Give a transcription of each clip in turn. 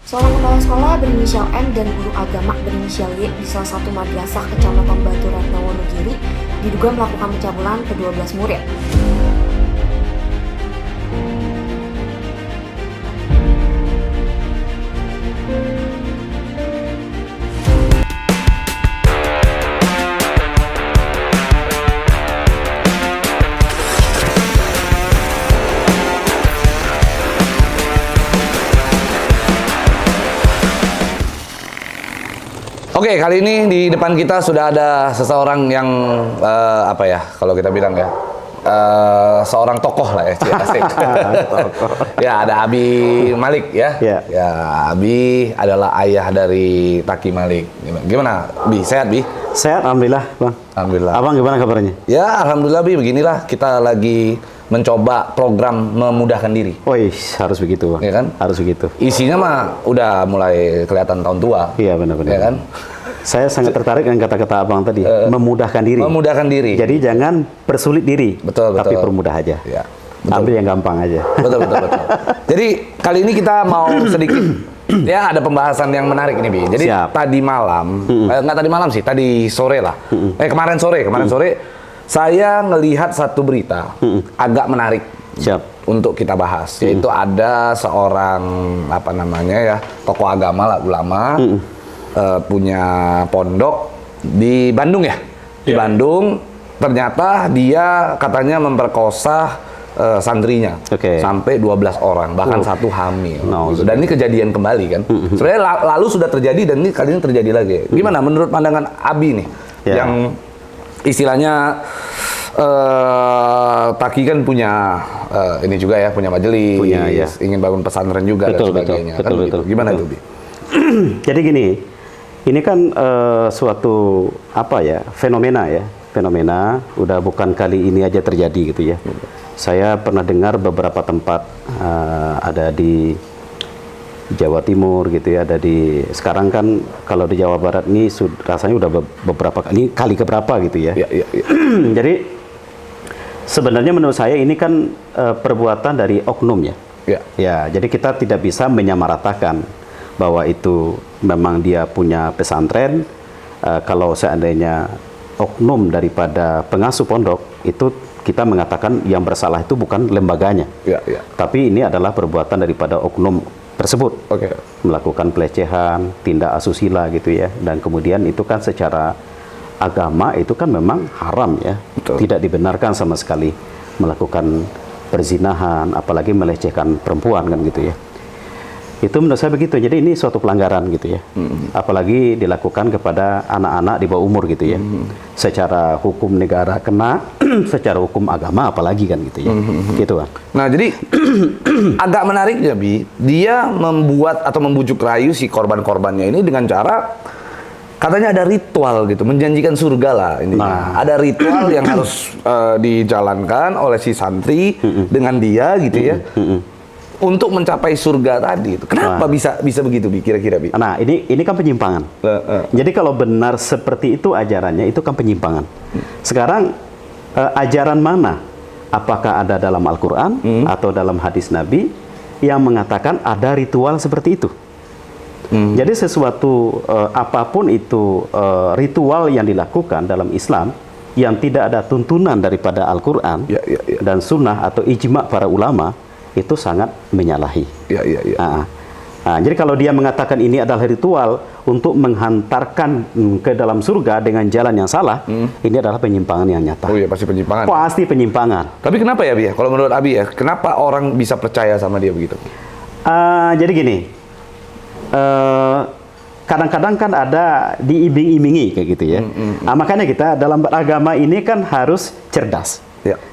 Seorang kepala sekolah berinisial M dan guru agama berinisial Y di salah satu madrasah Kecamatan Batu Ratna Wonogiri diduga melakukan pencabulan ke 12 murid. Oke, kali ini di depan kita sudah ada seseorang yang apa ya, kalau kita bilang ya, seorang tokoh lah ya, asik. Ya, ada Abi Malik ya. Ya, Abi adalah ayah dari Taki Malik. Gimana, Bi? Sehat, Bi? Sehat, alhamdulillah, Bang. Alhamdulillah. Abang gimana kabarnya? Ya, alhamdulillah, Bi. Beginilah kita lagi mencoba program memudahkan diri. Wih, harus begitu, Bang. Ya kan? Harus begitu. Isinya mah udah mulai kelihatan tahun tua. Iya, benar-benar. Ya kan? Saya sangat tertarik dengan kata-kata Abang tadi, memudahkan diri. Memudahkan diri. Jadi jangan persulit diri, Betul. tapi permudah aja. Ya, betul. Ambil yang gampang aja. Betul. Jadi kali ini kita mau sedikit ya ada pembahasan yang menarik ini, Bi. Jadi tadi malam, nggak tadi malam sih, tadi sore lah. Kemarin sore saya ngelihat satu berita agak menarik. Untuk kita bahas, yaitu ada seorang apa namanya ya, tokoh agama lah, ulama, punya pondok di Bandung ya. Di Bandung ternyata dia katanya memperkosa santrinya sampai 12 orang, bahkan satu hamil. Gitu. Dan ini kejadian kembali kan. Sebenarnya lalu sudah terjadi dan ini kali ini terjadi lagi. Gimana menurut pandangan Abi nih, yang istilahnya Taki kan punya ini juga ya, punya majelis, ingin bangun pesantren juga dan sebagainya. Betul. Gimana itu, Bi? Jadi gini, ini kan suatu apa ya, fenomena ya. Fenomena udah bukan kali ini aja terjadi gitu ya. Saya pernah dengar beberapa tempat, ada di Jawa Timur gitu ya, ada di sekarang kan kalau di Jawa Barat ini rasanya udah beberapa kali keberapa gitu ya. Jadi sebenarnya menurut saya ini kan perbuatan dari oknum ya. Ya, jadi kita tidak bisa menyamaratakan bahwa itu memang dia punya pesantren. Kalau seandainya oknum daripada pengasuh pondok, itu kita mengatakan yang bersalah itu bukan lembaganya, tapi ini adalah perbuatan daripada oknum tersebut, melakukan pelecehan, tindak asusila gitu ya, dan kemudian itu kan secara agama itu kan memang haram ya, tidak dibenarkan sama sekali melakukan perzinahan, apalagi melecehkan perempuan kan gitu ya. Itu menurut saya begitu. Jadi ini suatu pelanggaran gitu ya. Apalagi dilakukan kepada anak-anak di bawah umur gitu ya. Secara hukum negara kena, secara hukum agama apalagi kan gitu ya. Gitu Bang. Nah, jadi agak menariknya, Bi, dia membuat atau membujuk rayu si korban-korbannya ini dengan cara katanya ada ritual gitu, menjanjikan surga lah ini. Ada ritual yang harus dijalankan oleh si santri dengan dia gitu ya. Untuk mencapai surga tadi itu. Kenapa bisa begitu, Bi? Kira-kira, Bi? Nah, ini kan penyimpangan. Jadi kalau benar seperti itu ajarannya, itu kan penyimpangan. Sekarang ajaran mana? Apakah ada dalam Al-Quran atau dalam hadis Nabi yang mengatakan ada ritual seperti itu? Jadi sesuatu apapun itu ritual yang dilakukan dalam Islam yang tidak ada tuntunan daripada Al-Quran dan Sunnah atau ijma' para ulama, itu sangat menyalahi. Jadi kalau dia mengatakan ini adalah ritual untuk menghantarkan ke dalam surga dengan jalan yang salah, ini adalah penyimpangan yang nyata. Oh iya, pasti penyimpangan. Pasti penyimpangan. Tapi kenapa ya, Bi? Kalau menurut Abi ya, kenapa orang bisa percaya sama dia begitu? Jadi gini, kadang-kadang kan ada diiming-imingi kayak gitu ya. Makanya kita dalam beragama ini kan harus cerdas.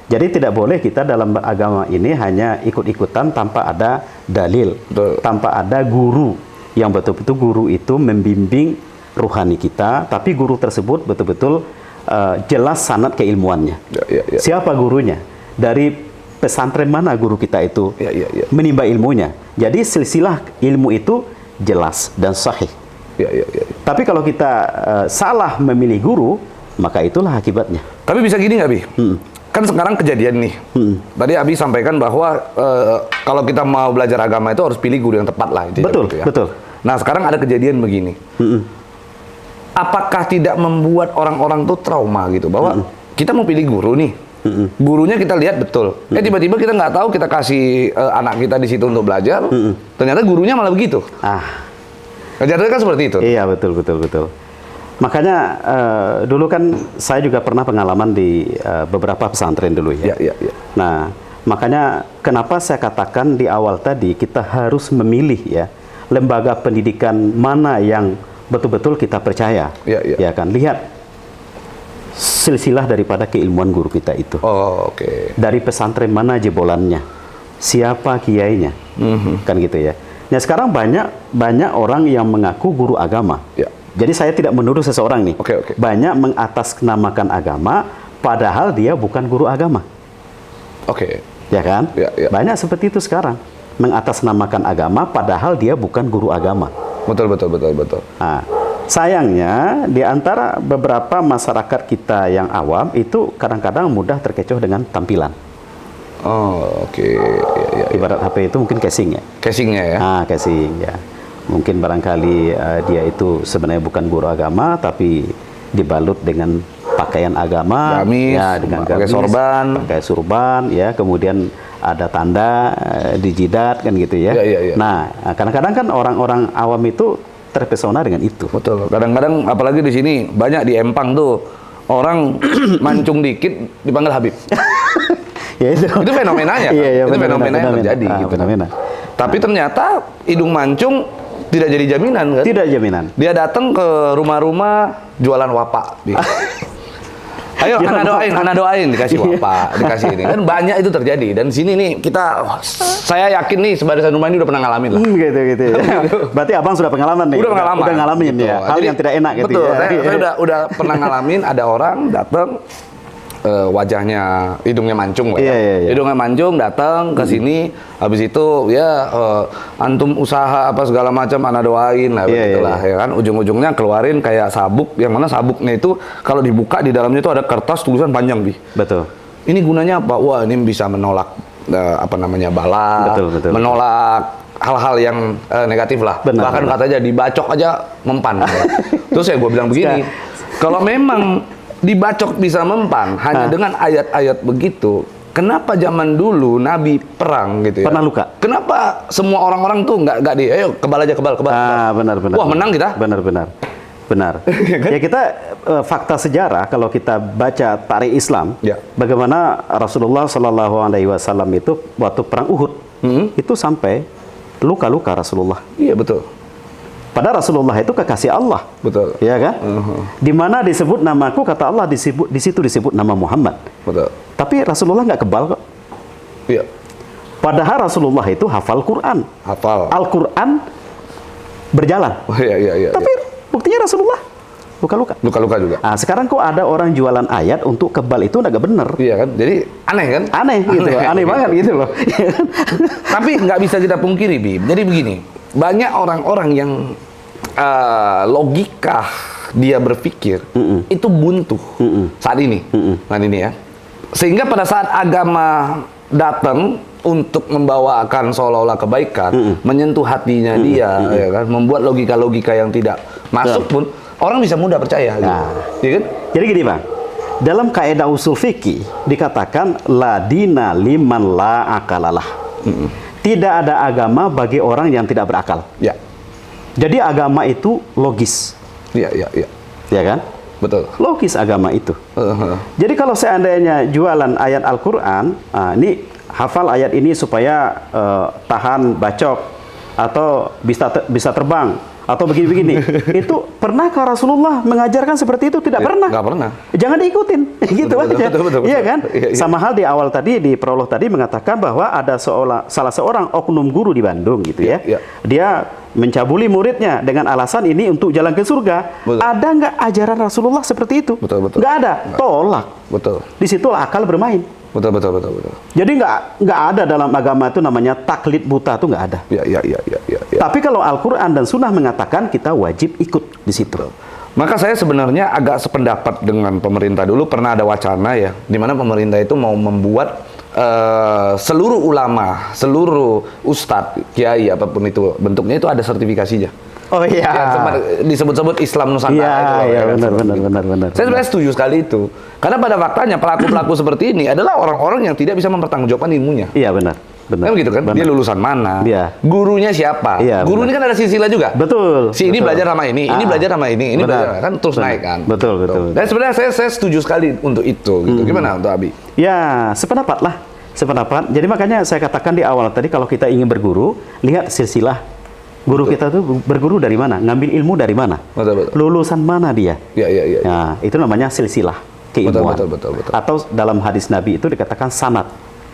Jadi tidak boleh kita dalam beragama ini hanya ikut-ikutan tanpa ada dalil, tanpa ada guru yang betul-betul guru itu membimbing ruhani kita, tapi guru tersebut betul-betul jelas sanad keilmuannya. Siapa gurunya? Dari pesantren mana guru kita itu menimba ilmunya. Jadi silsilah ilmu itu jelas dan sahih. Tapi kalau kita salah memilih guru, maka itulah akibatnya. Tapi bisa gini nggak, Bi? Kan sekarang kejadian nih. Tadi Abi sampaikan bahwa kalau kita mau belajar agama itu harus pilih guru yang tepat lah. Betul, gitu ya. betul. Nah, sekarang ada kejadian begini. Apakah tidak membuat orang-orang tuh trauma gitu bahwa kita mau pilih guru nih, gurunya kita lihat betul, tiba-tiba kita nggak tahu, kita kasih anak kita di situ untuk belajar, ternyata gurunya malah begitu. Kejadiannya kan seperti itu. Iya, betul. Makanya dulu kan saya juga pernah pengalaman di beberapa pesantren dulu ya. Iya. Nah, makanya kenapa saya katakan di awal tadi kita harus memilih ya lembaga pendidikan mana yang betul-betul kita percaya. Ya kan, lihat silsilah daripada keilmuan guru kita itu. Oke. Dari pesantren mana jebolannya, siapa kiainya, kan gitu ya. Nah, sekarang banyak orang yang mengaku guru agama. Ya. Jadi saya tidak menuduh seseorang nih. Oke. Banyak mengatasnamakan agama, padahal dia bukan guru agama. Oke. Ya kan? Ya. Banyak seperti itu sekarang. Mengatasnamakan agama, padahal dia bukan guru agama. Betul. Nah, sayangnya di antara beberapa masyarakat kita yang awam itu kadang-kadang mudah terkecoh dengan tampilan. Oke. Ya. Ibarat HP itu mungkin casing ya. Casingnya ya. Casing ya. Mungkin barangkali dia itu sebenarnya bukan guru agama, tapi dibalut dengan pakaian agama, gamis, ya, dengan pakai sorban, ya, kemudian ada tanda di jidat kan gitu ya. Ya. Nah, kadang-kadang kan orang-orang awam itu terpesona dengan itu. Betul. Kadang-kadang apalagi di sini banyak di Empang tuh orang mancung dikit dipanggil Habib. Ya itu fenomenanya kan? Iya, itu fenomena yang terjadi gitu. Fenomena. Tapi ternyata hidung mancung tidak jadi jaminan kan? Tidak jaminan. Dia datang ke rumah-rumah jualan wapak. Ayo, anak doain dikasih wapak, dikasih ini. Kan banyak itu terjadi. Dan sini nih saya yakin nih sebarisan rumah ini udah pernah ngalamin lah. Gitu ya. Berarti abang sudah pengalaman nih. Udah ngalamin gitu. Ya. Hal yang tidak enak gitu. Betul. Ya. Saya udah pernah ngalamin ada orang datang wajahnya hidungnya mancung lah ya. Iya. Hidungnya mancung datang ke sini, habis itu ya antum usaha apa segala macam ana doain lah begitulah ya kan. Ujung-ujungnya keluarin kayak sabuk, yang mana sabuknya itu kalau dibuka di dalamnya itu ada kertas tulisan panjang Betul. Ini gunanya apa? Wah, ini bisa menolak bala, betul. menolak hal-hal yang negatif lah. Bahkan katanya dibacok aja mempan. Terus gue bilang begini, kalau memang dibacok bisa mempan hanya dengan ayat-ayat begitu, kenapa zaman dulu Nabi perang gitu ya? Pernah luka. Kenapa semua orang-orang tuh nggak ayo kebal aja kebal. Benar. Wah, menang kita. Benar. Ya kita fakta sejarah kalau kita baca tarikh Islam, bagaimana Rasulullah Shallallahu Alaihi Wasallam itu waktu perang Uhud itu sampai luka-luka Rasulullah. Iya betul. Padahal Rasulullah itu kekasih Allah. Betul. Ya kan? Di mana disebut namaku, kata Allah di situ disebut nama Muhammad. Betul. Tapi Rasulullah nggak kebal kok. Iya. Padahal Rasulullah itu hafal Quran. Al-Quran berjalan. Iya. Tapi buktinya Rasulullah luka-luka. Luka-luka juga. Nah, sekarang kok ada orang jualan ayat untuk kebal itu nggak bener. Iya kan? Jadi aneh kan? Aneh gitu loh. Aneh banget gitu loh. Tapi nggak bisa kita pungkiri, Bim. Jadi begini, banyak orang-orang yang logika dia berpikir itu buntu saat ini. Nah ini ya. Sehingga pada saat agama datang untuk membawakan seolah-olah kebaikan, menyentuh hatinya dia, ya kan, membuat logika-logika yang tidak masuk pun orang bisa mudah percaya. Ya kan? Jadi gini Bang, dalam kaidah usul fikih dikatakan la dina liman la akalalah. Tidak ada agama bagi orang yang tidak berakal. Ya. Jadi agama itu logis. Iya. Ya kan? Betul. Logis agama itu. Jadi kalau seandainya jualan ayat Al-Quran, ini hafal ayat ini supaya tahan bacok atau bisa terbang atau begini-begini. Itu pernahkah Rasulullah mengajarkan seperti itu? Tidak pernah. Nggak pernah. Jangan diikutin. Gitu aja. Betul. Iya kan? Iya. Sama hal di awal tadi, di prolog tadi mengatakan bahwa ada salah seorang oknum guru di Bandung gitu ya. Iya. Dia mencabuli muridnya dengan alasan ini untuk jalan ke surga. Betul. Ada nggak ajaran Rasulullah seperti itu? Betul. Nggak ada. Tolak. Betul. Disitulah akal bermain. Betul. Jadi nggak ada dalam agama itu namanya taklid buta, itu nggak ada. Iya. Tapi kalau Al-Quran dan Sunnah mengatakan kita wajib ikut di situ. Maka saya sebenarnya agak sependapat dengan pemerintah. Dulu pernah ada wacana ya, di mana pemerintah itu mau membuat seluruh ulama, seluruh ustadz, kiai apapun itu bentuknya itu ada sertifikasinya. Oh iya. Yang sempat disebut-sebut Islam Nusantara. Iya, itu, iya, kan, benar. Saya sebenarnya setuju sekali itu. Karena pada faktanya pelaku-pelaku seperti ini adalah orang-orang yang tidak bisa mempertanggungjawabkan ilmunya. Iya, benar. Kan begitu kan? Benar. Dia lulusan mana? Iya. Gurunya siapa? Iya, Guru ini kan ada silsilah juga. Betul. Si ini betul. belajar sama ini belajar sama ini Benar. belajar kan terus Benar. naik kan. Betul. Dan sebenarnya saya setuju sekali untuk itu gitu. Gimana untuk Abi? Ya, sependapat lah. Sependapat. Jadi makanya saya katakan di awal tadi kalau kita ingin berguru, lihat silsilah. Guru kita tuh berguru dari mana? Ngambil ilmu dari mana? Betul. Lulusan mana dia? Iya. Nah, itu namanya silsilah keilmuan. Betul. Atau dalam hadis Nabi itu dikatakan sanad.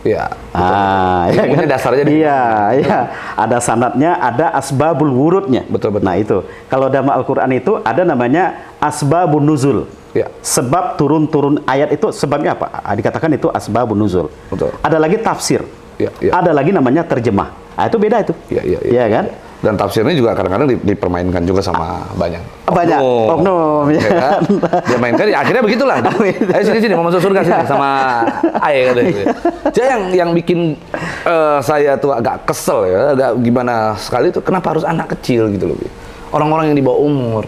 Iya. Ya Ilmunya kan? dasarnya di- Iya. Ada sanadnya, ada asbabul wurudnya. Betul. Nah, itu. Kalau dalam Al-Qur'an itu ada namanya asbabun nuzul. Ya. Sebab turun-turun ayat itu sebabnya apa? Dikatakan itu asbabun nuzul. Betul. Ada lagi tafsir. Ya. Ada lagi namanya terjemah. Nah, itu beda itu. Iya. Iya kan? Dan tafsirnya juga kadang-kadang dipermainkan juga sama banyak Oknum, ya kan? Dia mainkan, ya akhirnya begitulah. Ayo sini mau masuk surga sini sama Aye katanya. Jadi yang bikin saya tuh agak kesel ya, agak gimana sekali itu kenapa harus anak kecil gitu loh. Orang-orang yang di bawah umur.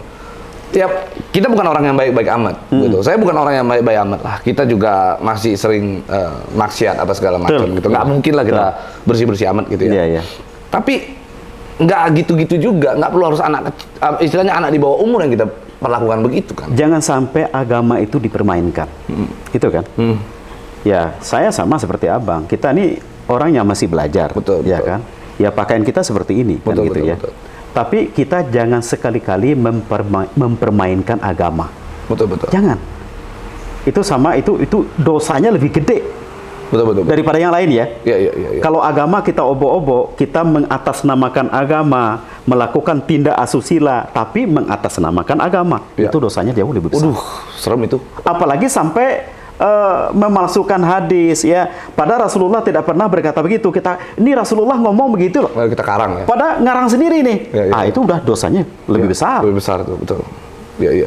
Kita bukan orang yang baik-baik amat gitu. Saya bukan orang yang baik-baik amat lah. Kita juga masih sering maksiat apa segala macam gitu. Nggak mungkin lah kita bersih-bersih amat gitu ya. Iya. Tapi nggak gitu-gitu juga, nggak perlu harus anak istilahnya anak di bawah umur yang kita perlakukan begitu kan. Jangan sampai agama itu dipermainkan. Itu kan? Ya, saya sama seperti Abang. Kita ini orang yang masih belajar. Betul. Ya kan? Ya pakaian kita seperti ini kan gitu ya. Betul. Tapi kita jangan sekali-kali mempermainkan agama. Betul. Jangan. Itu sama itu dosanya lebih gede. Betul. Daripada yang lain ya. Iya. Kalau agama kita obok-obok, kita mengatasnamakan agama, melakukan tindak asusila, tapi mengatasnamakan agama, Ya. itu dosanya jauh lebih besar. Waduh, serem itu. Apalagi sampai memalsukan hadis ya. Padahal Rasulullah tidak pernah berkata begitu. Ini Rasulullah ngomong begitu loh. Nah, kita karang ya. Pada ngarang sendiri nih. Ya. Itu udah dosanya lebih besar. Lebih besar tuh, betul. Iya.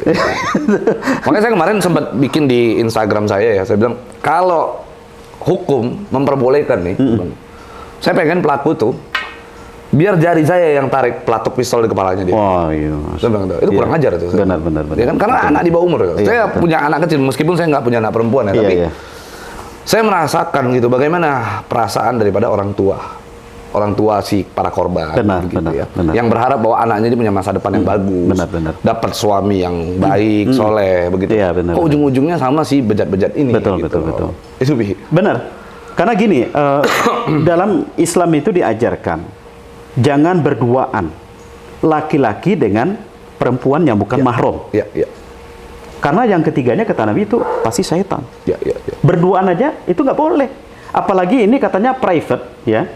Makanya saya kemarin sempat bikin di Instagram saya ya. Saya bilang kalau hukum memperbolehkan nih, saya pengen pelaku tuh biar jari saya yang tarik pelatuk pistol di kepalanya dia. Oh iya. Saya bilang, itu kurang ajar tuh. Benar. Ya kan karena anak di bawah umur. Iya, Saya betul. punya anak kecil meskipun saya nggak punya anak perempuan ya, tapi Iya. saya merasakan gitu bagaimana perasaan daripada orang tua si para korban. Benar. Yang berharap bahwa anaknya ini punya masa depan yang bagus, Benar. dapat suami yang baik, soleh, begitu. Iya, benar. Kok ujung-ujungnya sama si bejat-bejat ini. Betul. Itu Bi. Benar. Karena gini, dalam Islam itu diajarkan jangan berduaan laki-laki dengan perempuan yang bukan mahram. Iya. Karena yang ketiganya kata Nabi itu pasti syaitan. Iya. Berduaan aja itu nggak boleh. Apalagi ini katanya private ya,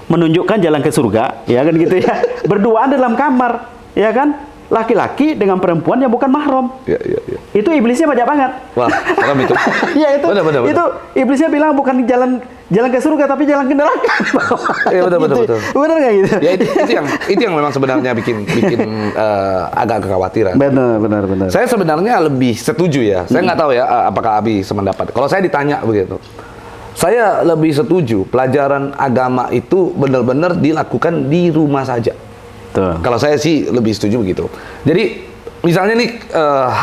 menunjukkan jalan ke surga, ya kan gitu ya. Berduaan dalam kamar, ya kan? Laki-laki dengan perempuan yang bukan mahram. Iya. Itu iblisnya banyak banget. Wah, serem itu. Ya itu, Benar. itu iblisnya bilang bukan jalan ke surga tapi jalan ke neraka. Iya, betul. Benar nggak gitu? Ya itu yang memang sebenarnya bikin agak kekhawatiran. Benar. Saya sebenarnya lebih setuju ya. Saya nggak tahu ya apakah Abi sependapat. Kalau saya ditanya begitu, saya lebih setuju pelajaran agama itu benar-benar dilakukan di rumah saja. Tuh. Kalau saya sih lebih setuju begitu. Jadi misalnya nih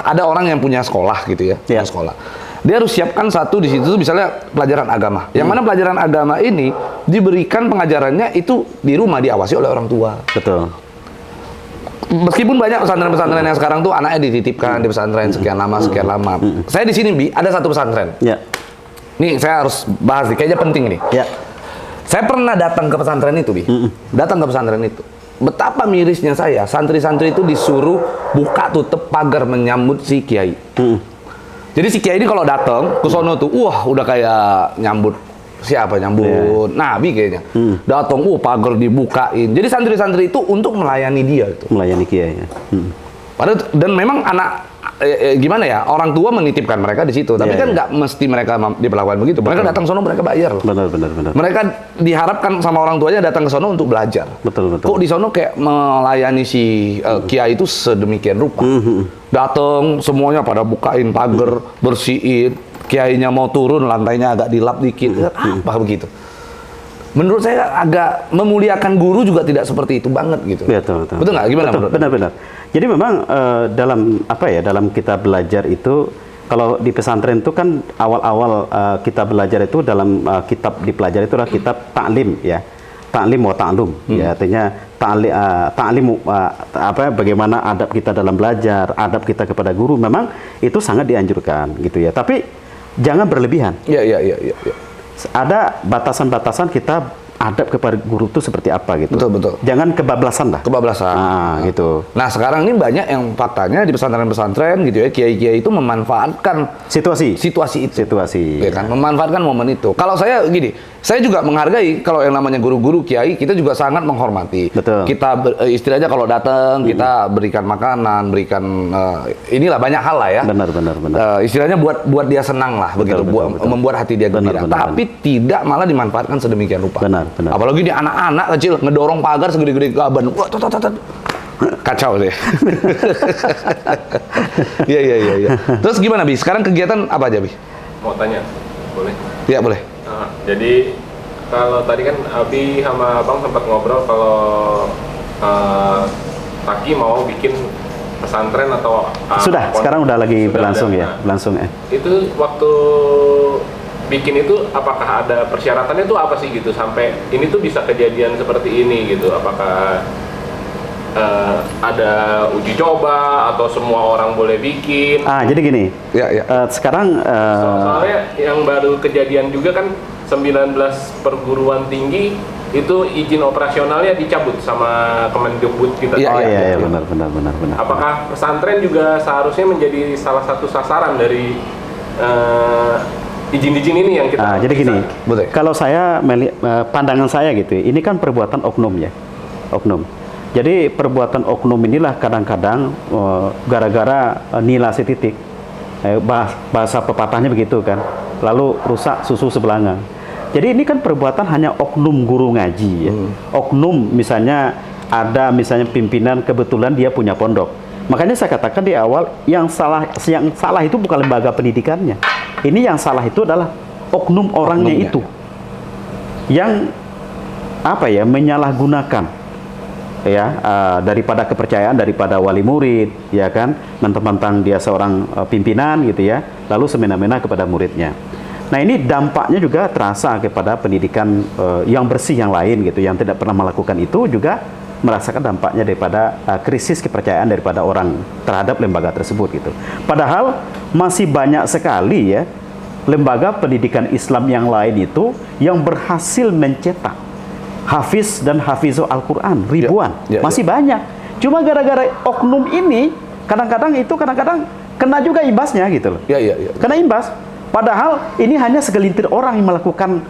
ada orang yang punya sekolah gitu ya, punya sekolah. Dia harus siapkan satu di situ misalnya pelajaran agama. Yang mana pelajaran agama ini diberikan pengajarannya itu di rumah diawasi oleh orang tua. Betul. Meskipun banyak pesantren-pesantren yang sekarang tuh anaknya dititipkan di pesantren sekian lama. Saya di sini Bi ada satu pesantren. Ya. Nih saya harus bahas nih, kayaknya penting nih. Ya. Saya pernah datang ke pesantren itu Bi. Datang ke pesantren itu. Betapa mirisnya saya, santri-santri itu disuruh buka tutup pagar menyambut si kiai. Jadi si kiai ini kalau datang ke sono tuh, wah udah kayak nyambut siapa nyambut Nabi kayaknya. Datang, pagar dibukain. Jadi santri-santri itu untuk melayani dia itu. Melayani kiai. Ya. Padahal dan memang anak gimana ya, orang tua menitipkan mereka di situ, tapi kan nggak mesti mereka diperlakukan begitu. Mereka datang sono mereka bayar loh. Benar. Mereka diharapkan sama orang tuanya datang ke sono untuk belajar. Betul. Kok di sono kayak melayani si kiai itu sedemikian rupa. Datang semuanya pada bukain pagar, bersihin. Kiainya mau turun lantainya agak dilap dikit. Apa begitu? menurut saya agak memuliakan guru juga tidak seperti itu banget gitu. Betul. Betul nggak? Gimana menurut? Benar. Jadi memang dalam dalam kita belajar itu, kalau di pesantren itu kan awal-awal kita belajar itu dalam kitab dipelajari itu adalah kitab ta'lim ya. Ta'lim wa ta'lum ya, artinya ta'lim bagaimana adab kita dalam belajar, adab kita kepada guru, memang itu sangat dianjurkan gitu ya. Tapi jangan berlebihan. Iya. Ada batasan-batasan kita adab kepada guru itu seperti apa gitu. Betul. Jangan kebablasan lah. Kebablasan. Gitu. Nah, sekarang ini banyak yang faktanya di pesantren-pesantren gitu ya, kiai-kiai itu memanfaatkan situasi itu. Ya kan, memanfaatkan momen itu. Kalau saya gini, saya juga menghargai kalau yang namanya guru-guru kiai, kita juga sangat menghormati. Betul. Kita istilahnya kalau datang kita berikan makanan, berikan inilah banyak hal lah ya. Benar. Istilahnya buat dia senang lah, begitu, membuat hati dia gembira. Tapi tidak malah dimanfaatkan sedemikian rupa. Benar. Apalagi di anak-anak kecil ngedorong pagar segede-gede gaban. Wah, kacau deh. Iya. Terus gimana, Bi? Sekarang kegiatan apa aja, Bi? Mau tanya, boleh? Iya, boleh. Jadi kalau tadi kan Abi sama Abang sempat ngobrol kalau Taki mau bikin pesantren atau sudah, sekarang udah lagi berlangsung ya, berlangsung ya. Itu waktu bikin itu apakah ada persyaratannya tuh apa sih gitu sampai ini tuh bisa kejadian seperti ini gitu? Apakah ada uji coba atau semua orang boleh bikin? Jadi gini. Ya. Sekarang soalnya yang baru kejadian juga kan 19 perguruan tinggi itu izin operasionalnya dicabut sama Kemendikbud kita. Iya, benar. Apakah pesantren juga seharusnya menjadi salah satu sasaran dari izin-izin ini yang kita jadi gini, betul. Kalau saya pandangan saya gitu, ini kan perbuatan oknum ya, oknum. Jadi perbuatan oknum inilah kadang-kadang gara-gara nila setitik, bahasa pepatahnya begitu kan, lalu rusak susu sebelanga. Jadi ini kan perbuatan hanya oknum guru ngaji ya. Oknum misalnya ada pimpinan kebetulan dia punya pondok. Makanya saya katakan di awal yang salah itu bukan lembaga pendidikannya. Ini yang salah itu adalah oknum orangnya itu. Yang menyalahgunakan ya daripada kepercayaan daripada wali murid ya kan, mentang-mentang dia seorang pimpinan gitu ya, lalu semena-mena kepada muridnya. Nah, ini dampaknya juga terasa kepada pendidikan yang bersih yang lain gitu, yang tidak pernah melakukan itu juga merasakan dampaknya daripada krisis kepercayaan daripada orang terhadap lembaga tersebut gitu. Padahal masih banyak sekali ya lembaga pendidikan Islam yang lain itu yang berhasil mencetak hafiz dan hafizul Al-Quran ribuan, masih banyak. Cuma gara-gara oknum ini kadang-kadang kena juga imbasnya gitu loh. Kena imbas. Padahal ini hanya segelintir orang yang melakukan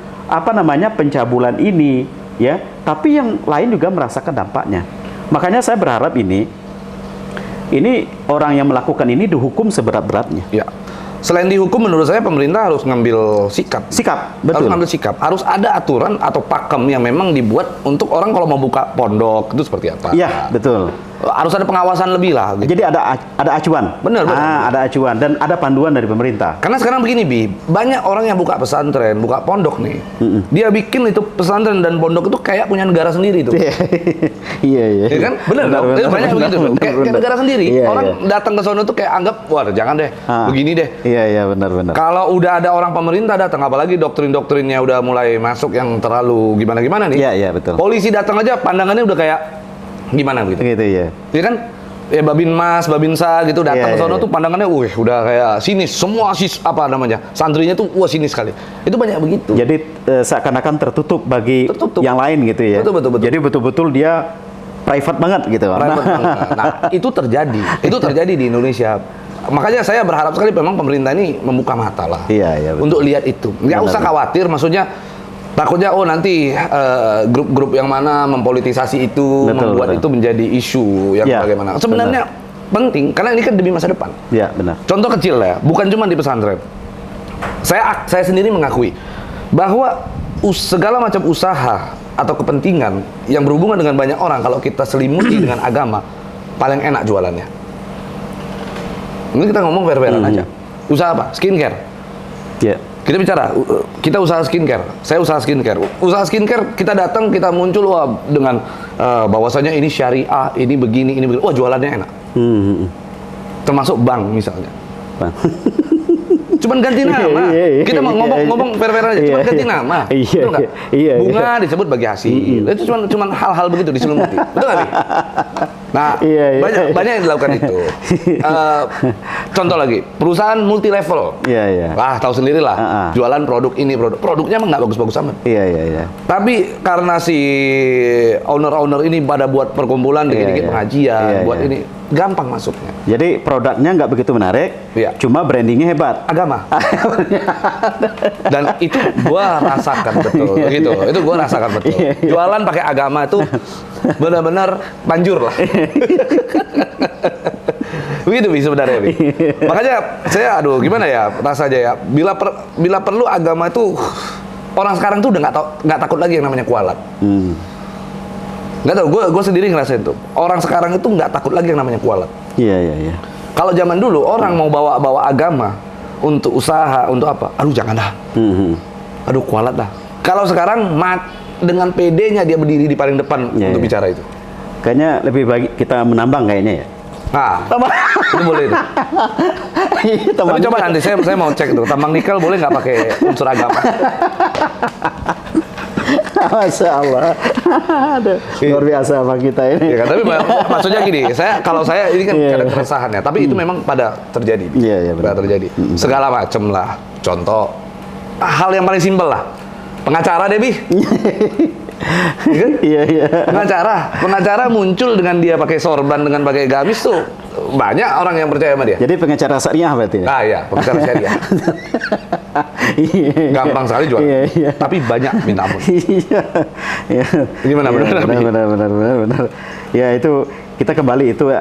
pencabulan ini ya, tapi yang lain juga merasakan dampaknya. Makanya saya berharap ini orang yang melakukan ini dihukum seberat-beratnya. Ya. Selain dihukum, menurut saya pemerintah harus ngambil sikap. Betul. Harus ngambil sikap. Harus ada aturan atau pakem yang memang dibuat untuk orang kalau mau buka pondok itu seperti apa. Iya, betul. Harus ada pengawasan lebih lah. Gitu. Jadi ada acuan. Benar. Ada acuan dan ada panduan dari pemerintah. Karena sekarang begini, Bi, banyak orang yang buka pesantren, buka pondok nih. Dia bikin itu pesantren dan pondok itu kayak punya negara sendiri tuh. Iya. Ya kan? Benar. Banyak begitu tuh. Kayak negara sendiri. Orang datang ke sono tuh kayak anggap, wah jangan deh, begini deh. Iya, benar. Kalau udah ada orang pemerintah datang, apalagi doktrin-doktrinnya udah mulai masuk yang terlalu gimana-gimana nih. Iya, betul. Polisi datang aja pandangannya udah kayak gimana gitu. Gitu ya. Ya kan? Ya Babinmas, Babinsa gitu datang ke sono tuh pandangannya udah kayak sinis. Semua santrinya tuh sinis sekali. Itu banyak begitu. Jadi seakan-akan tertutup bagi yang lain gitu ya. Betul. Jadi betul-betul dia private banget gitu. Nah, itu terjadi. Itu terjadi di Indonesia. Makanya saya berharap sekali memang pemerintah ini membuka mata lah. Iya, betul. Untuk lihat itu. Nggak usah khawatir, maksudnya takutnya nanti grup-grup yang mana mempolitisasi itu, membuat itu menjadi isu yang bagaimana. Sebenarnya penting karena ini kan demi masa depan. Iya, benar. Contoh kecil ya, bukan cuma di pesantren. Saya sendiri mengakui bahwa segala macam usaha atau kepentingan yang berhubungan dengan banyak orang, kalau kita selimuti dengan agama, paling enak jualannya. Ini kita ngomong fair-fairan aja. Usaha apa? Skincare. Iya. Kita bicara, kita usaha skincare. Saya usaha skincare. Usaha skincare kita datang, kita muncul wah dengan bahwasanya ini syariah, ini begini, ini begini. Wah jualannya enak. Termasuk bank misalnya. Cuman ganti nama. Kita mau ngomong fair-fair aja. Cuman ganti nama. Betul nggak? Bunga disebut bagi hasil. Itu cuman hal-hal begitu diselimuti. Betul nggak, Bi? Nah, banyak yang dilakukan itu. Contoh lagi, perusahaan multi level. Wah, tahu sendiri lah. Jualan produk ini, produknya emang nggak bagus-bagus amat. Tapi karena si owner ini pada buat perkumpulan, dikit-dikit pengajian, buat ini gampang masuknya. Jadi produknya nggak begitu menarik, cuma brandingnya hebat. Agama. Dan itu gua rasakan betul. Gitu. Itu gua rasakan betul. Jualan pakai agama itu benar-benar banjur lah. Begitu Bi sebenarnya Bi. Makanya saya gimana ya rasanya ya. Bila perlu agama itu orang sekarang tuh udah nggak takut lagi yang namanya kualat. Nggak tahu, gue sendiri ngerasain tuh. Orang sekarang itu nggak takut lagi yang namanya kualat. Iya. Kalau zaman dulu orang mau bawa agama untuk usaha, untuk apa? Aduh jangan dah. Aduh kualat dah. Kalau sekarang dengan PD-nya dia berdiri di paling depan untuk bicara itu. Kayaknya lebih baik kita menambang kayaknya ya. Nah, itu boleh itu. Tapi coba nanti saya mau cek itu. Tambang nikel boleh nggak pakai unsur agama? Masya Allah. Luar biasa sama kita ini. Ya kan, tapi maksudnya gini, kalau saya ini kan ada keresahan ya, tapi itu memang pada terjadi. Iya, pada terjadi. Segala macam lah. Contoh hal yang paling simpel lah. Pengacara Debi. Iya. Pengacara muncul dengan dia pakai sorban, dengan pakai gamis tuh banyak orang yang percaya sama dia. Jadi pengacara syariah berarti. Iya, pengacara syariah. Gampang sekali jual. Tapi banyak minta ampun. Iya. Gimana benar. Ya itu kita kembali itu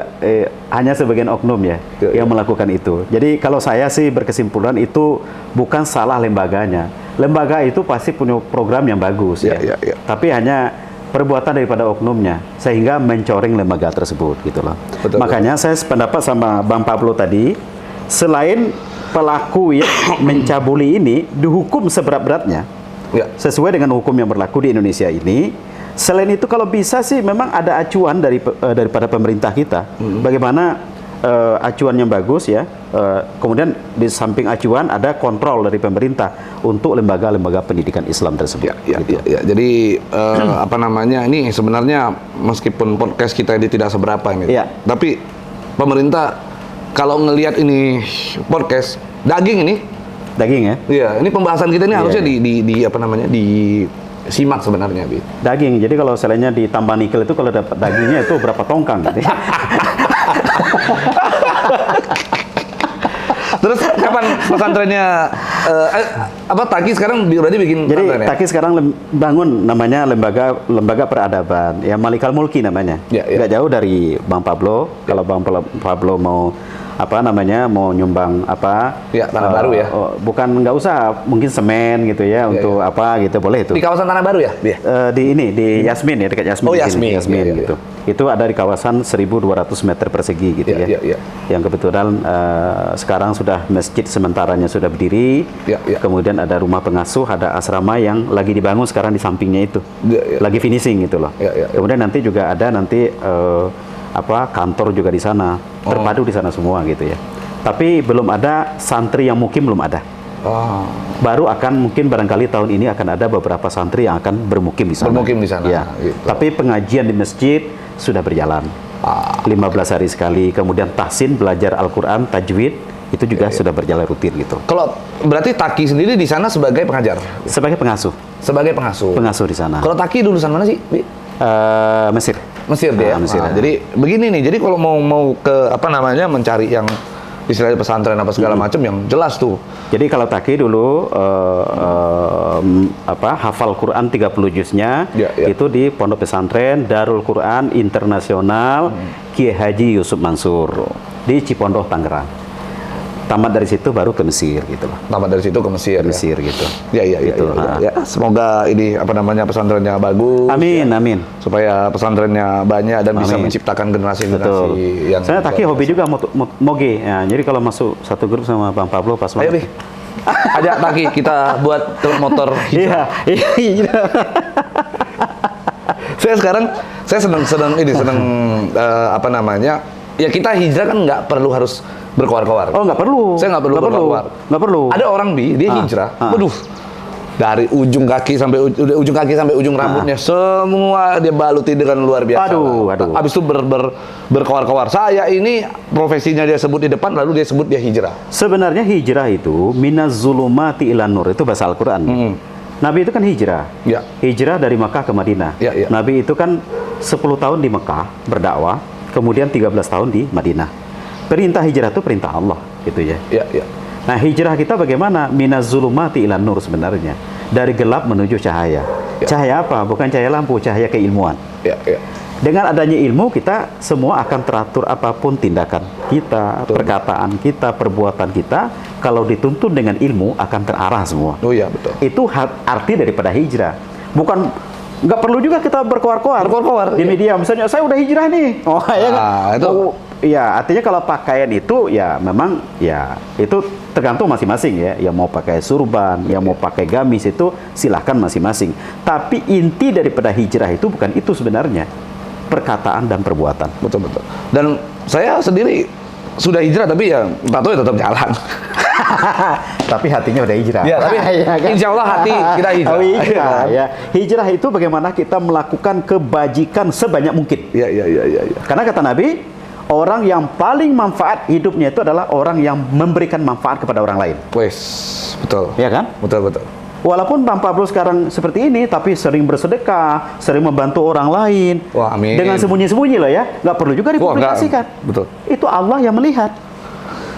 hanya sebagian oknum ya yang melakukan itu. Jadi kalau saya sih berkesimpulan itu bukan salah lembaganya. Lembaga itu pasti punya program yang bagus ya. Tapi hanya perbuatan daripada oknumnya sehingga mencoreng lembaga tersebut gitu loh. Makanya saya sependapat sama Bang Pablo tadi, selain pelaku yang mencabuli ini dihukum seberat-beratnya sesuai dengan hukum yang berlaku di Indonesia ini. Selain itu kalau bisa sih memang ada acuan daripada pemerintah kita bagaimana acuan yang bagus ya. Kemudian di samping acuan ada kontrol dari pemerintah untuk lembaga-lembaga pendidikan Islam tersebut. Jadi apa namanya ini sebenarnya meskipun podcast kita ini tidak seberapa ini, tapi pemerintah kalau ngelihat ini podcast daging ya. Iya, ini pembahasan kita ini harusnya di apa namanya disimak sebenarnya, Bi. Daging. Jadi kalau selainnya ditambah nikel itu kalau dapat dagingnya itu berapa tongkang gitu. Terus kapan pesantrennya Taki sekarang berarti bikin jadi pesantren ya? Taki sekarang bangun namanya lembaga peradaban ya, Malikal Mulki namanya. Nggak jauh dari Bang Pablo. Kalau Bang Pablo mau mau nyumbang Tanah Baru ya? Bukan, nggak usah, mungkin semen gitu ya untuk apa gitu, boleh itu. Di kawasan Tanah Baru ya? Di Yasmin ya, dekat Yasmin. Oh Yasmin gitu. Itu ada di kawasan 1.200 meter persegi gitu ya. Yang kebetulan sekarang sudah masjid sementaranya sudah berdiri. Kemudian ada rumah pengasuh, ada asrama yang lagi dibangun sekarang di sampingnya itu. Lagi finishing gitu loh. Kemudian nanti juga ada kantor juga di sana, terpadu di sana semua gitu ya. Tapi belum ada santri yang mukim, belum ada. Baru akan mungkin barangkali tahun ini akan ada beberapa santri yang akan bermukim di sana. Ya. Gitu. Tapi pengajian di masjid sudah berjalan. 15 hari sekali. Kemudian tahsin, belajar Al-Quran, tajwid itu juga sudah berjalan rutin gitu. Kalau berarti Taki sendiri di sana sebagai pengajar? Sebagai pengasuh. Sebagai pengasuh. Pengasuh di sana. Kalau Taki lulusan mana sih, Bi? Mesir dia. Mesir. Jadi begini nih. Jadi kalau mau ke mencari yang istilahnya pesantren apa segala macam yang jelas tuh. Jadi kalau Taki dulu hafal Quran 30 juznya itu di Pondok Pesantren Darul Quran Internasional Kiai Haji Yusuf Mansur di Cipondoh, Tangerang. Tamat dari situ baru ke Mesir gitu loh. Tamat dari situ ke Mesir. Gitu. Ya. Semoga ini pesantrennya bagus. Amin. Supaya pesantrennya banyak dan bisa menciptakan generasi yang. Saya Taki hobi juga moge. Ya, jadi kalau masuk satu grup sama Bang Pablo pas Ayo, Bi. Ajak Taki kita buat klub motor hijrah. Iya. Saya senang apa namanya? Ya kita hijrah kan nggak perlu harus berkoar-koar. Oh, nggak perlu. Saya nggak perlu berkoar. Nggak perlu. Ada orang dia hijrah. Waduh. Dari ujung kaki sampai ujung rambutnya semua dia baluti dengan luar biasa. Aduh. Habis itu berkoar-koar. Saya ini profesinya dia sebut di depan lalu dia sebut dia hijrah. Sebenarnya hijrah itu minaz zulumati ilan nur, itu bahasa Al-Qur'an. Nabi itu kan hijrah. Ya. Hijrah dari Makkah ke Madinah. Ya. Nabi itu kan 10 tahun di Makkah berdakwah, kemudian 13 tahun di Madinah. Perintah hijrah itu perintah Allah, gitu ya. Ya. Nah, hijrah kita bagaimana? Minaz zulumati ilan nur sebenarnya. Dari gelap menuju cahaya. Ya. Cahaya apa? Bukan cahaya lampu, cahaya keilmuan. Ya. Dengan adanya ilmu, kita semua akan teratur apapun tindakan kita, Betul. perkataan kita, perbuatan kita. Kalau dituntun dengan ilmu, akan terarah semua. Oh iya, betul. Itu arti daripada hijrah. Bukan, nggak perlu juga kita berkoar-koar di media. Misalnya, saya udah hijrah nih. Oh, ya kan? Itu. Ya, artinya kalau pakaian itu, ya memang, ya itu tergantung masing-masing ya. Yang mau pakai surban, yang mau pakai gamis itu silahkan masing-masing. Tapi inti daripada hijrah itu bukan itu sebenarnya. Perkataan dan perbuatan. Betul. Dan saya sendiri sudah hijrah tapi ya tato tetap jalan. Tapi hatinya udah hijrah. Ya, tapi insya Allah hati kita hijrah. Oh, hijrah, ya. Hijrah itu bagaimana kita melakukan kebajikan sebanyak mungkin. Iya. Karena kata Nabi, orang yang paling manfaat hidupnya itu adalah orang yang memberikan manfaat kepada orang lain. Wes, betul. Ya kan? Betul. Walaupun Bang Pablo sekarang seperti ini, tapi sering bersedekah, sering membantu orang lain. Wah, amin. Dengan sembunyi-sembunyi loh ya. Nggak perlu juga dipublikasikan. Betul. Itu Allah yang melihat.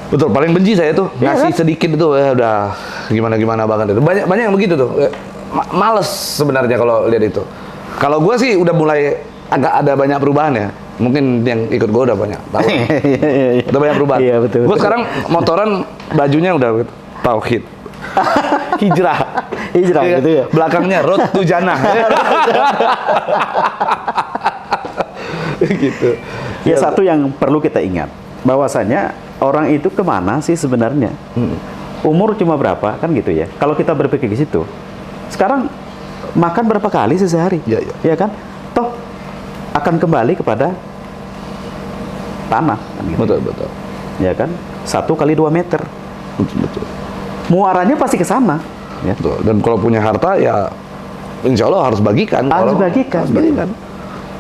Betul, paling benci saya tuh Iya ngasih kan? sedikit itu ya udah gimana banget itu. Banyak yang begitu tuh. Males sebenarnya kalau lihat itu. Kalau gue sih udah mulai agak ada banyak perubahan ya. Mungkin yang ikut gue udah banyak tahu. Udah banyak perubahan. Iya, betul. Gue sekarang motoran bajunya udah tauhid. Hijrah. Hijrah Iya, gitu ya. Belakangnya road to Jannah. Gitu. Ya, satu yang perlu kita ingat, bahwasanya orang itu kemana sih sebenarnya? Umur cuma berapa kan gitu ya? Kalau kita berpikir di situ, sekarang makan berapa kali sehari? Iya. Ya kan? Toh akan kembali kepada tanah. Kan gitu. Betul. Ya kan? 1 kali 2 meter. Betul. Muaranya pasti ke sana. Ya. Betul. Dan kalau punya harta ya insya Allah harus bagikan. Harus bagikan.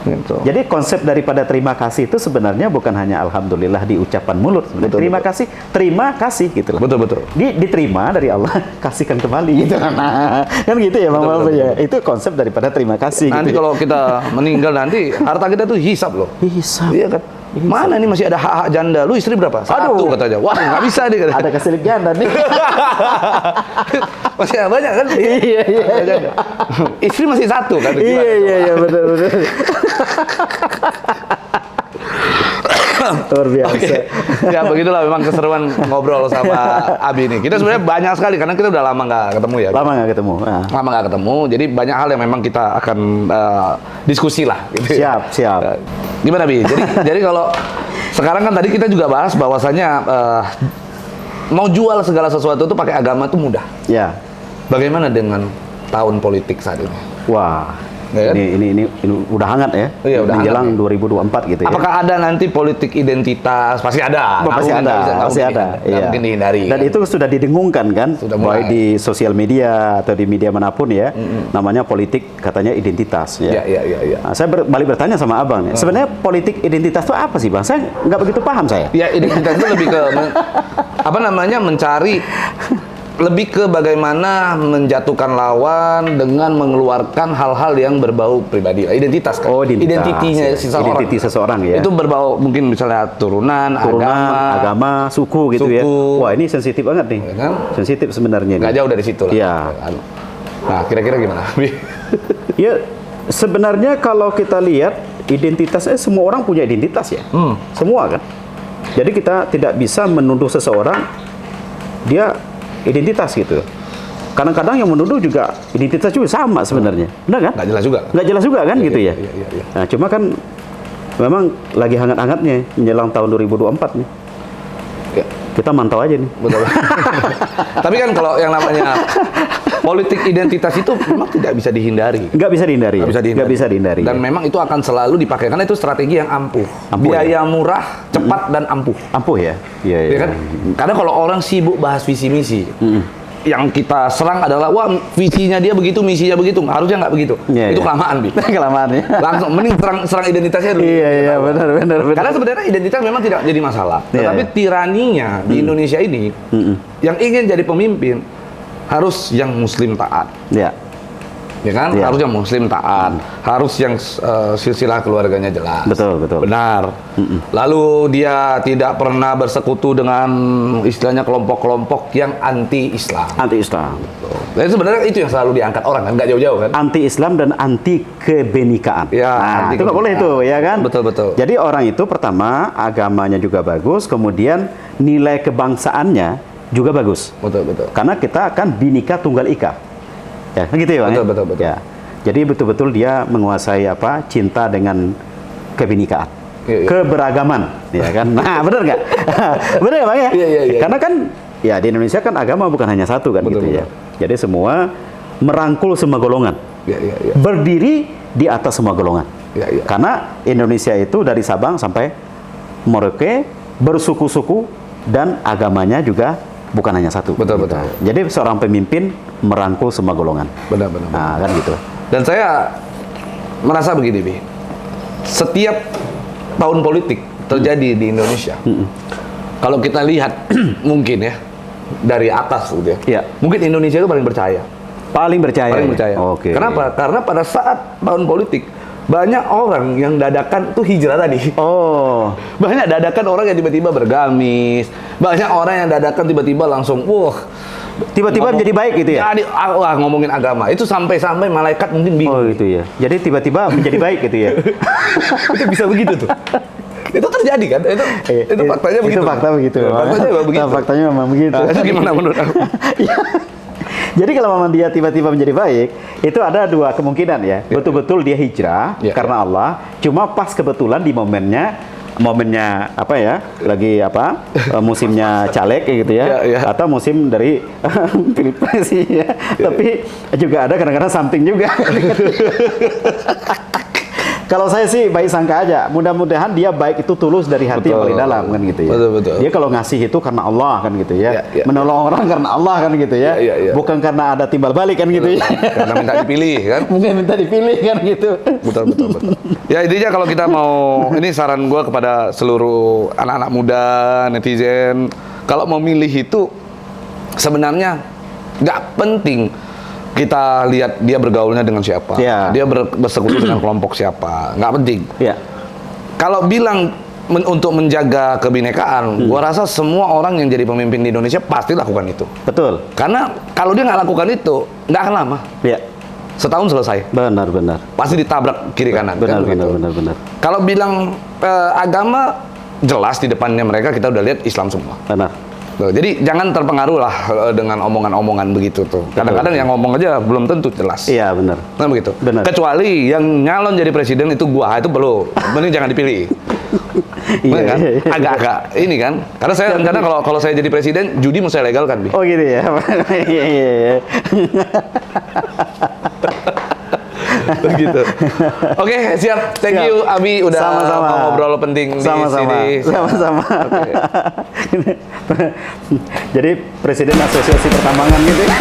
Gitu. Jadi konsep daripada terima kasih itu sebenarnya bukan hanya alhamdulillah di ucapan mulut. Betul, Terima kasih gitu loh. Betul. Diterima dari Allah, kasihkan kembali gitu. Nah, kan gitu ya Bang Pablo ya. Itu konsep daripada terima kasih. Nanti gitu. kalau kita meninggal nanti harta kita tuh hisap loh. Hisap. Iya kan? Mana nih masih ada hak-hak janda? Lu istri berapa? 1 Aduh. katanya. Wah, nggak bisa deh katanya. Ada kesilik janda nih. Masih banyak kan? Iya. Istri masih 1 kan? Iya, benar. Luar biasa. Oke. Ya begitulah memang keseruan ngobrol sama Abi nih. Kita sebenarnya banyak sekali karena kita udah lama nggak ketemu ya. Lama nggak ketemu. Nah. Lama nggak ketemu. Jadi banyak hal yang memang kita akan diskusi lah. Gitu. Siap. Gimana Bi? Jadi kalau sekarang kan tadi kita juga bahas bahwasannya mau jual segala sesuatu itu pakai agama itu mudah. Ya. Bagaimana dengan tahun politik saat ini? Wah. Ya kan? Ini udah hangat ya. Iya, udah menjelang hangat, 2024 gitu ya. Apakah ada nanti politik identitas? Pasti ada. Pasti ada. Nggak mungkin dihindari. Dan kan? itu sudah didengungkan kan, Sudah baik mulai. di sosial media atau di media manapun ya, namanya politik katanya identitas ya. Iya. Nah, saya balik bertanya sama abang nih, sebenarnya politik identitas itu apa sih bang? Saya nggak begitu paham saya. Ya identitas itu lebih ke mencari lebih ke bagaimana menjatuhkan lawan dengan mengeluarkan hal-hal yang berbau pribadi. Identitas kan? Oh, identitas. Identitinya Ya. seseorang. Identiti seseorang ya. Itu berbau mungkin misalnya turunan, agama, suku gitu ya. Wah, ini sensitif banget nih. Ya kan? Sensitif sebenarnya nih. Nggak jauh dari situ lah. Iya. Nah, kira-kira gimana? Ya, sebenarnya kalau kita lihat identitasnya semua orang punya identitas ya. Semua kan. Jadi kita tidak bisa menuduh seseorang dia identitas gitu. Kadang-kadang yang menuduh juga identitas juga sama sebenarnya. Benar kan? Nggak jelas juga. Nggak jelas juga kan gitu ya. Iya. Nah, cuma kan memang lagi hangat-hangatnya menjelang tahun 2024 nih. Ya. Kita mantau aja nih. Betul. Tapi kan kalau yang namanya politik identitas itu memang tidak bisa dihindari. Nggak bisa dihindari. Nggak bisa dihindari. Dan ya. memang itu akan selalu dipakai karena itu strategi yang ampuh. Biaya murah, cepat dan ampuh. Ampuh ya. Iya, Ya kan? Karena kalau orang sibuk bahas visi misi, yang kita serang adalah wah visinya dia begitu, misinya begitu. Harusnya nggak begitu. Itu kelamaan, Bi. Kelamaan ya. Langsung mending serang identitasnya dulu. Iya, benar. Karena sebenarnya identitas memang tidak jadi masalah. Tetapi tiraninya di Indonesia ini yang ingin jadi pemimpin harus yang muslim taat. Iya. Ya kan? Harus yang muslim taat, harus yang silsilah keluarganya jelas. Betul. Benar. Lalu dia tidak pernah bersekutu dengan istilahnya kelompok-kelompok yang anti-Islam. Anti-Islam. Jadi sebenarnya itu yang selalu diangkat orang kan, nggak jauh-jauh kan? Anti-Islam dan anti kebenekaan. Ya, nah, itu nggak boleh itu, ya kan? Betul. Jadi orang itu pertama agamanya juga bagus, kemudian nilai kebangsaannya juga bagus. Betul. Karena kita akan Bhinneka Tunggal Ika. Ya, gitu ya, Bang. Betul. Ya. Jadi betul-betul dia menguasai cinta dengan kebinekaan. Iya. Keberagaman, ya kan? Nah, benar nggak? Benar ya, Bang ya? Iya. Karena kan ya di Indonesia kan agama bukan hanya satu kan Betul. ya. Jadi semua merangkul semua golongan. Iya. Berdiri di atas semua golongan. Iya. Karena Indonesia itu dari Sabang sampai Merauke bersuku-suku dan agamanya juga bukan hanya satu. Betul. Jadi seorang pemimpin merangkul semua golongan. Benar. Nah, kan gitu. Dan saya merasa begini, Bi. Setiap tahun politik terjadi di Indonesia. Kalau kita lihat mungkin ya dari atas gitu ya. Iya. Mungkin Indonesia itu paling percaya. Paling percaya. Paling percaya. Oke. Kenapa? Karena pada saat tahun politik banyak orang yang dadakan tuh hijrah tadi. Oh. Banyak dadakan orang yang tiba-tiba bergamis. Banyak orang yang dadakan tiba-tiba langsung Tiba-tiba menjadi baik gitu ya? Jadi, wah ngomongin agama. Itu sampai-sampai malaikat mungkin bingung. Oh gitu ya. Jadi tiba-tiba menjadi baik gitu ya? Itu bisa begitu tuh. Itu terjadi kan? Itu faktanya begitu. Itu fakta begitu. Faktanya memang begitu. Faktanya memang begitu. Nah, itu gimana menurut kamu? Jadi kalau memang dia tiba-tiba menjadi baik, itu ada dua kemungkinan ya. Betul-betul dia hijrah karena Allah, cuma pas kebetulan di momennya apa ya, lagi musimnya caleg gitu ya, atau musim dari pilpres ya. Tapi juga ada kadang-kadang something juga. Kalau saya sih baik sangka aja. Mudah-mudahan dia baik itu tulus dari hati yang paling dalam kan gitu ya. Betul. Dia kalau ngasih itu karena Allah kan gitu ya. Ya. Menolong orang karena Allah kan gitu ya. Ya. Bukan karena ada timbal balik kan gitu ya. Karena minta dipilih kan. Mungkin minta dipilih kan gitu. Betul. Ya intinya kalau kita mau, ini saran gue kepada seluruh anak-anak muda, netizen, kalau mau milih itu sebenarnya nggak penting kita lihat dia bergaulnya dengan siapa, dia bersekutu dengan kelompok siapa, nggak penting. Kalau bilang untuk menjaga kebinekaan, gua rasa semua orang yang jadi pemimpin di Indonesia pasti lakukan itu. Betul. Karena kalau dia nggak lakukan itu, nggak akan lama. Setahun selesai. Benar. Pasti ditabrak kiri kanan. Benar. Kalau bilang agama, jelas di depannya mereka kita udah lihat Islam semua. Benar. Jadi jangan terpengaruh lah dengan omongan-omongan begitu tuh. Kadang-kadang yang ngomong aja belum tentu jelas. Iya benar. Nah begitu. Benar. Kecuali yang nyalon jadi presiden itu gua, itu perlu. Mending jangan dipilih. Iya kan? Agak-agak ini kan. Karena saya rencana kalau saya jadi presiden, judi mau saya legalkan, Bi. Oh gitu ya. Iya. Begitu. Oke, siap. Thank you Abi udah mau ngobrol penting di sini. Sama-sama. Jadi presiden asosiasi pertambangan gitu ya.